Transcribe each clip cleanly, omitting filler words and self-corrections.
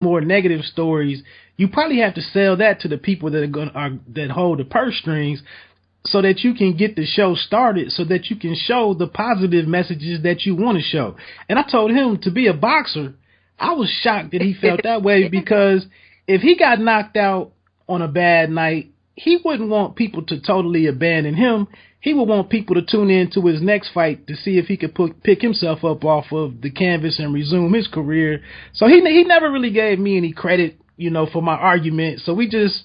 more negative stories, you probably have to sell that to the people that that hold the purse strings, so that you can get the show started, so that you can show the positive messages that you want to show. And I told him, to be a boxer, I was shocked that he felt that way, because if he got knocked out on a bad night, he wouldn't want people to totally abandon him. He would want people to tune in to his next fight to see if he could pick himself up off of the canvas and resume his career. So he never really gave me any credit, for my argument. So we just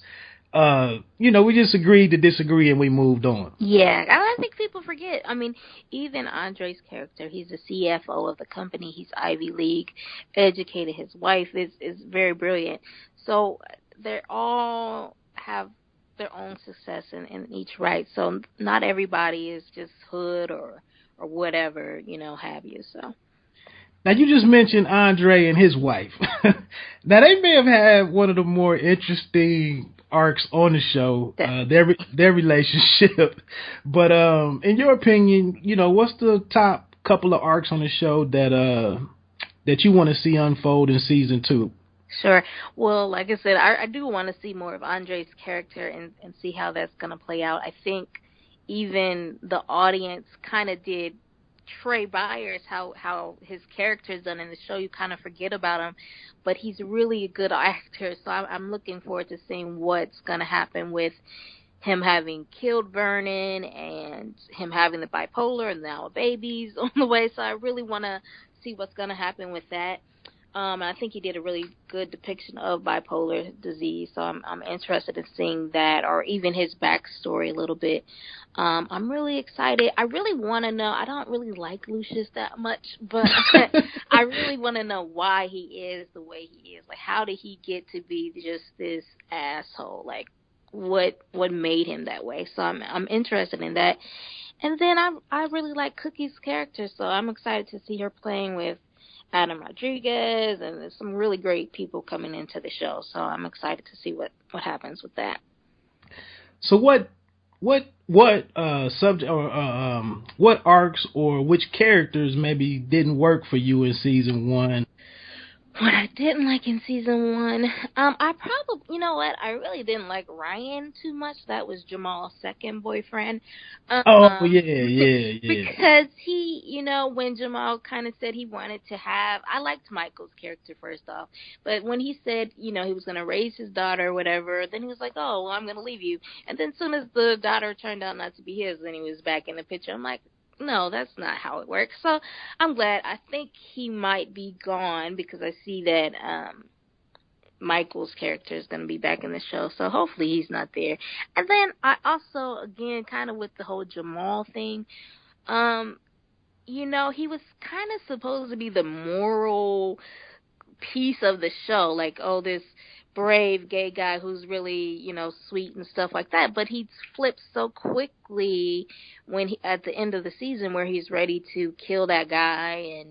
we just agreed to disagree, and we moved on. Yeah, I think people forget. I mean, even Andre's character, he's the CFO of the company. He's Ivy League educated. His wife is very brilliant. So they all have their own success in each right. So not everybody is just hood or whatever, have you. So. Now, you just mentioned Andre and his wife. Now, they may have had one of the more interesting arcs on the show, their relationship. But in your opinion, what's the top couple of arcs on the show that you want to see unfold in season 2? Sure. Well, like I said, I do want to see more of Andre's character and see how that's going to play out. I think even the audience kind of did Trey Byers, how his character is done in the show. You kind of forget about him, but he's really a good actor. So I'm looking forward to seeing what's going to happen with him having killed Vernon and him having the bipolar and now a baby's on the way. So I really want to see what's going to happen with that. I think he did a really good depiction of bipolar disease, so I'm interested in seeing that, or even his backstory a little bit. I'm really excited. I really want to know. I don't really like Lucius that much, but I really want to know why he is the way he is. Like, how did he get to be just this asshole? Like, what made him that way? So I'm interested in that. And then I really like Cookie's character, so I'm excited to see her playing with Adam Rodriguez, and there's some really great people coming into the show. So I'm excited to see what happens with that. So what subject or what arcs or which characters maybe didn't work for you in season 1? What I didn't like in season 1, I probably, I really didn't like Ryan too much. That was Jamal's second boyfriend. Yeah. Because he, when Jamal kind of said he wanted to have, I liked Michael's character first off, but when he said, he was going to raise his daughter or whatever, then he was like, oh, well, I'm going to leave you. And then as soon as the daughter turned out not to be his, then he was back in the picture. I'm like, no, that's not how it works. So I'm glad. I think he might be gone because I see that Michael's character is going to be back in the show. So hopefully he's not there. And then I also, again, kind of with the whole Jamal thing, he was kind of supposed to be the moral piece of the show. Like, oh, this brave gay guy who's really, sweet and stuff like that, but he flips so quickly when at the end of the season where he's ready to kill that guy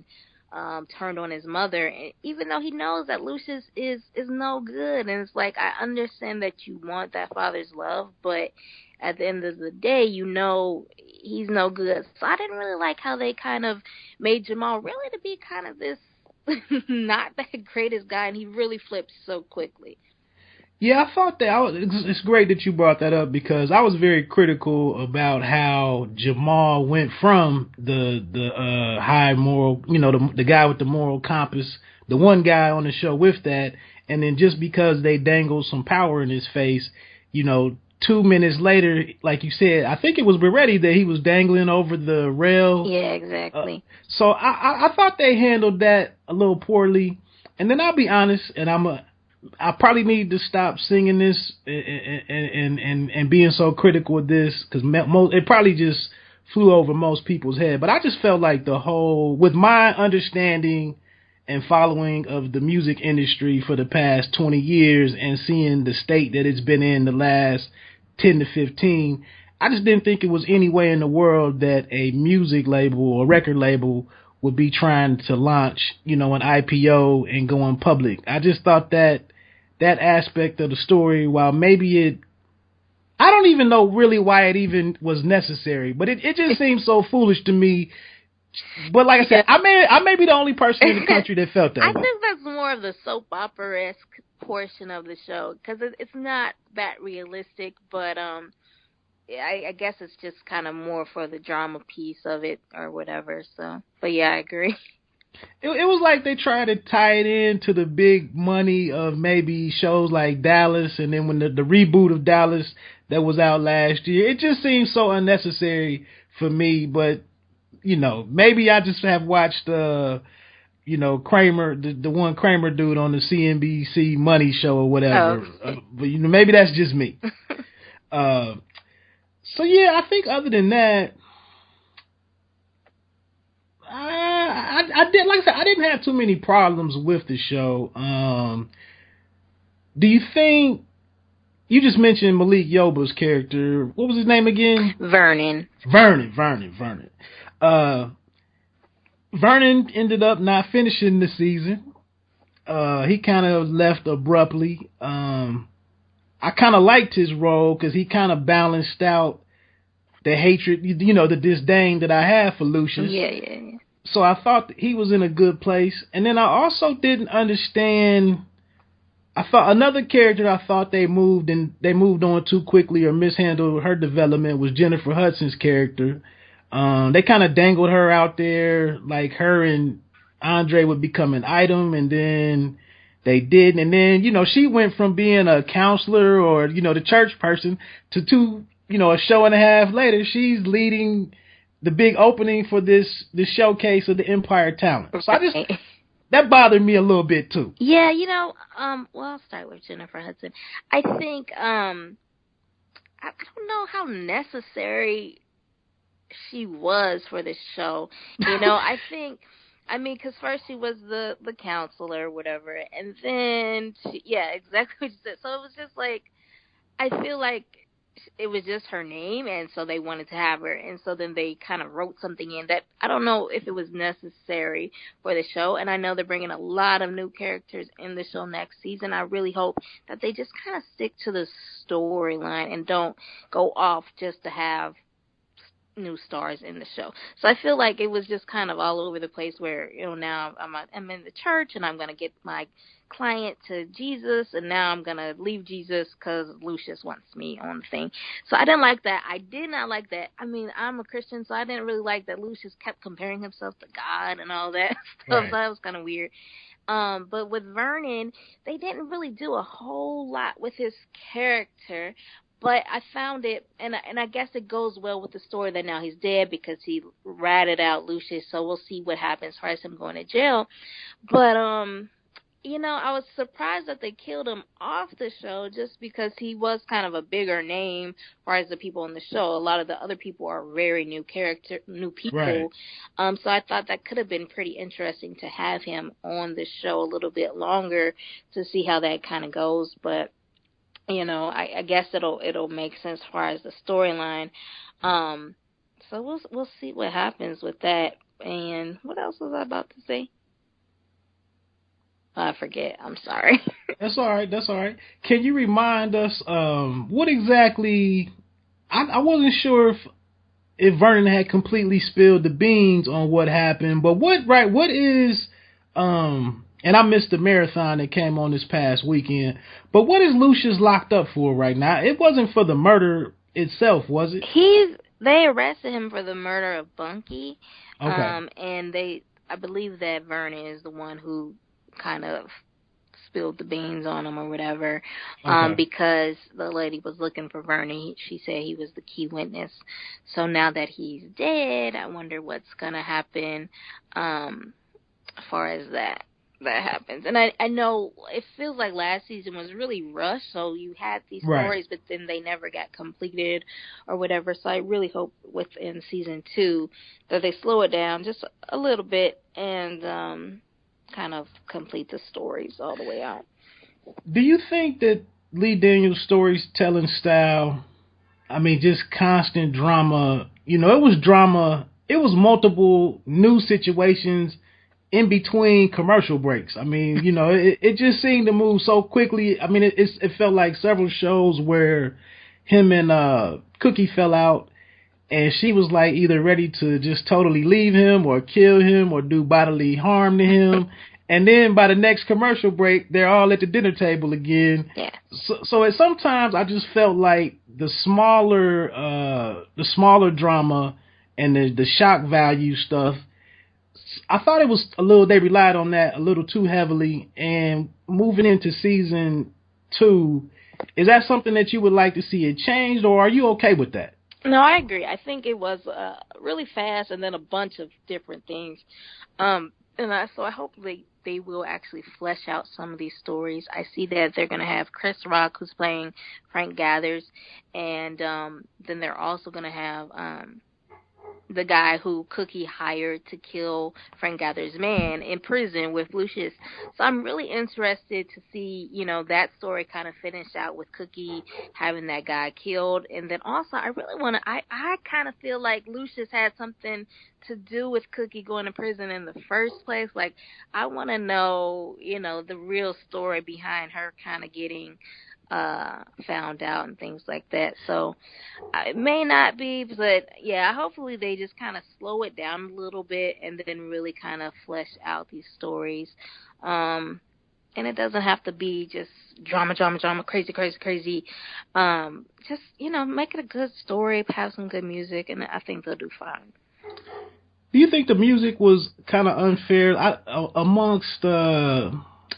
and turned on his mother, and even though he knows that Lucius is no good, and it's like, I understand that you want that father's love, but at the end of the day, he's no good. So I didn't really like how they kind of made Jamal really to be kind of this not that greatest guy, and he really flipped so quickly. Yeah, I thought that it's great that you brought that up, because I was very critical about how Jamal went from the high moral, the guy with the moral compass, the one guy on the show with that, and then just because they dangled some power in his face, 2 minutes later, like you said, I think it was Beretti that he was dangling over the rail. Yeah, exactly. So I thought they handled that a little poorly. And then I'll be honest, and I probably need to stop singing this and being so critical of this, because it probably just flew over most people's head. But I just felt like with my understanding and following of the music industry for the past 20 years and seeing the state that it's been in the last 10 to 15, I just didn't think it was any way in the world that a music label or record label would be trying to launch, an IPO and go in public. I just thought that aspect of the story, while maybe I don't even know really why it even was necessary, but it just seems so foolish to me But like I said, I may be the only person in the country that felt that. I think that's more of the soap opera-esque portion of the show because it's not that realistic, but I guess it's just kind of more for the drama piece of it or whatever. So, but yeah, I agree. It was like they tried to tie it into the big money of maybe shows like Dallas, and then when the reboot of Dallas that was out last year, it just seemed so unnecessary for me. But you know, maybe I just have watched you know, Kramer, the one Kramer dude on the CNBC Money Show or whatever. But you know, maybe that's just me. So yeah, I think other than that, I did, like I said, I didn't have too many problems with the show. Do you think, you just mentioned Malik Yoba's character, what was his name again? Vernon. Vernon ended up not finishing the season. He kind of left abruptly. I kind of liked his role because he kind of balanced out the hatred, you know, the disdain that I have for Lucius. Yeah. So I thought he was in a good place. And then I also didn't understand, I thought another character I thought they moved on too quickly or mishandled her development was Jennifer Hudson's character. They kind of dangled her out there like her and Andre would become an item, and then they didn't. And then, you know, she went from being a counselor or, you know, the church person to a show and a half later, she's leading the big opening for this showcase of the Empire talent. So that bothered me a little bit too. Yeah, you know, well, I'll start with Jennifer Hudson. I think, I don't know how necessary she was for this show. You know, I mean, because first she was the counselor or whatever, and then, exactly what you said. So it was just like, I feel like it was just her name, and so they wanted to have her, and so then they kind of wrote something in that I don't know if it was necessary for the show. And I know they're bringing a lot of new characters in the show next season. I really hope that they just kind of stick to the storyline and don't go off just to have new stars in the show. So I feel like it was just kind of all over the place where, you know, now I'm in the church and I'm going to get my client to Jesus, and now I'm going to leave Jesus because Lucius wants me on the thing. So I didn't like that. I did not like that. I mean, I'm a Christian, so I didn't really like that Lucius kept comparing himself to God and all that stuff. Right. So that was kind of weird. But with Vernon, they didn't really do a whole lot with his character. But I found it, and I guess it goes well with the story that now he's dead because he ratted out Lucius. So we'll see what happens as far as him going to jail. But, you know, I was surprised that they killed him off the show just because he was kind of a bigger name as far as the people on the show. A lot of the other people are very new people. Right. So I thought that could have been pretty interesting to have him on the show a little bit longer to see how that kind of goes. But, you know, I guess it'll make sense as far as the storyline. So we'll see what happens with that. And what else was I about to say? I forget. I'm sorry. That's all right. Can you remind us what exactly? I wasn't sure if Vernon had completely spilled the beans on what happened, but what is and I missed the marathon that came on this past weekend. But what is Lucius locked up for right now? It wasn't for the murder itself, was it? They arrested him for the murder of Bunky. Okay. And I believe that Vernon is the one who kind of spilled the beans on him or whatever. Okay. Because the lady was looking for Vernon. She said he was the key witness. So now that he's dead, I wonder what's going to happen as far as that happens. And I know it feels like last season was really rushed, so you had these stories, but then they never got completed or whatever. So I really hope within season 2 that they slow it down just a little bit and kind of complete the stories all the way out. Do you think that Lee Daniels' storytelling style, I mean, just constant drama, you know, it was drama, it was multiple new situations in between commercial breaks. I mean, you know, it just seemed to move so quickly. I mean, it felt like several shows where him and Cookie fell out, and she was like either ready to just totally leave him or kill him or do bodily harm to him. And then by the next commercial break, they're all at the dinner table again. Yeah. So sometimes I just felt like the smaller drama and the shock value stuff, I thought it was they relied on that a little too heavily. And moving into season 2, is that something that you would like to see it changed, or are you okay with that? No, I agree. I think it was really fast and then a bunch of different things. So I hope they will actually flesh out some of these stories. I see that they're going to have Chris Rock, who's playing Frank Gathers, and then they're also going to have the guy who Cookie hired to kill Frank Gathers' man in prison with Lucius. So I'm really interested to see, that story kind of finish out with Cookie having that guy killed. And then also I really want to, I kind of feel like Lucius had something to do with Cookie going to prison in the first place. Like, I want to know, the real story behind her kind of getting found out and things like that. So it may not be, but yeah, hopefully they just kind of slow it down a little bit and then really kind of flesh out these stories. And it doesn't have to be just drama, crazy. Just, make it a good story, have some good music, and I think they'll do fine. Do you think the music was kind of unfair amongst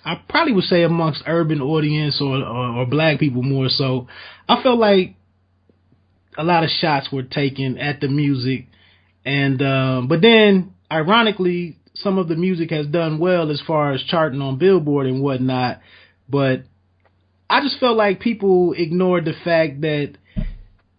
I probably would say amongst urban audience or black people more so? I felt like a lot of shots were taken at the music, and but then ironically, some of the music has done well as far as charting on Billboard and whatnot. But I just felt like people ignored the fact that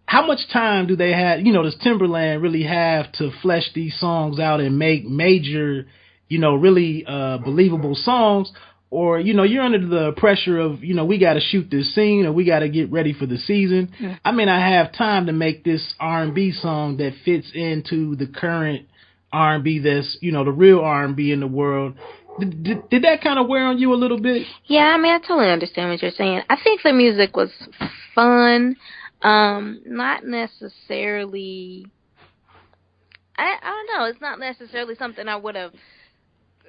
how much time do they have? Does Timberland really have to flesh these songs out and make major, really believable songs? Or, you're under the pressure of, we got to shoot this scene or we got to get ready for the season. Yeah. I mean, I have time to make this R&B song that fits into the current R&B that's, the real R&B in the world. Did that kind of wear on you a little bit? Yeah, I mean, I totally understand what you're saying. I think the music was fun. Not necessarily, I don't know. It's not necessarily something I would have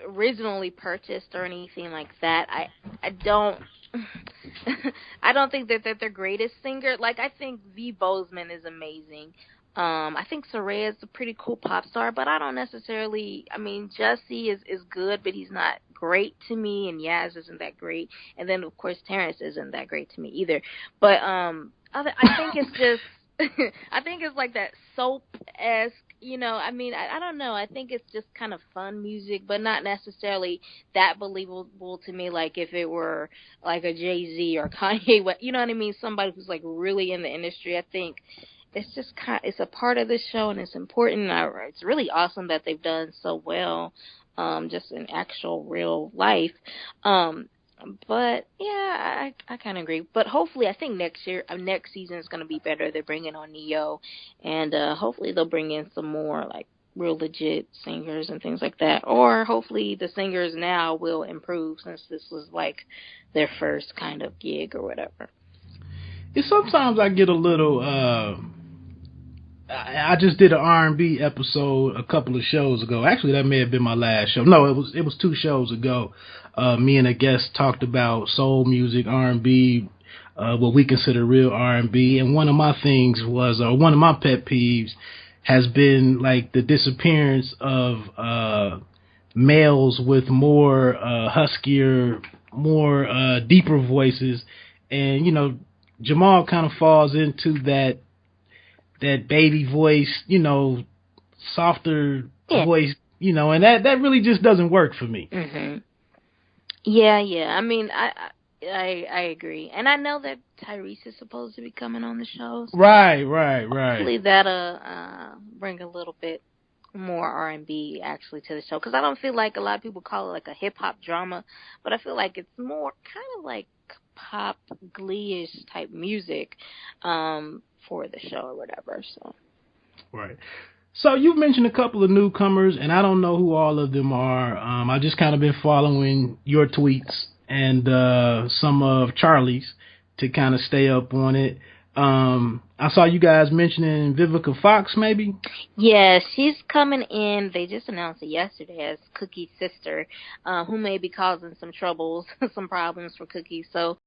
originally purchased or anything like that. I don't I don't think that they're the greatest singer. Like, I think V. Bozeman is amazing. I think Soraya is a pretty cool pop star, but I don't necessarily, Jussie is good, but he's not great to me, and Yaz isn't that great, and then of course Terrence isn't that great to me either. But I think it's just I think it's like that soap-esque, I don't know. I think it's just kind of fun music, but not necessarily that believable to me, like if it were like a Jay-Z or Kanye, you know what I mean? Somebody who's like really in the industry. I think it's just it's a part of the show and it's important. It's really awesome that they've done so well, just in actual real life. But yeah, I kind of agree. But hopefully, I think next season is going to be better. They're bringing on Neo, and hopefully they'll bring in some more like real legit singers and things like that. Or hopefully the singers now will improve since this was like their first kind of gig or whatever. Yeah, sometimes I get a little. I just did an R&B episode a couple of shows ago. Actually, that may have been my last show. No, it was 2 shows ago. Me and a guest talked about soul music, R&B, what we consider real R&B. And one of my things was, one of my pet peeves has been like the disappearance of males with more huskier, more deeper voices. And, Jamal kind of falls into that baby voice, softer voice, and that really just doesn't work for me. Mm-hmm. Yeah. I agree. And I know that Tyrese is supposed to be coming on the show. So right. Hopefully that'll bring a little bit more R&B actually to the show. Because I don't feel like a lot of people call it like a hip-hop drama, but I feel like it's more kind of like pop Glee-ish type music for the show or whatever. So right. So you've mentioned a couple of newcomers, and I don't know who all of them are. I just kind of been following your tweets and some of Charlie's to kind of stay up on it. I saw you guys mentioning Vivica Fox, maybe. Yeah, she's coming in. They just announced it yesterday as Cookie's sister, who may be causing some troubles, some problems for Cookie. So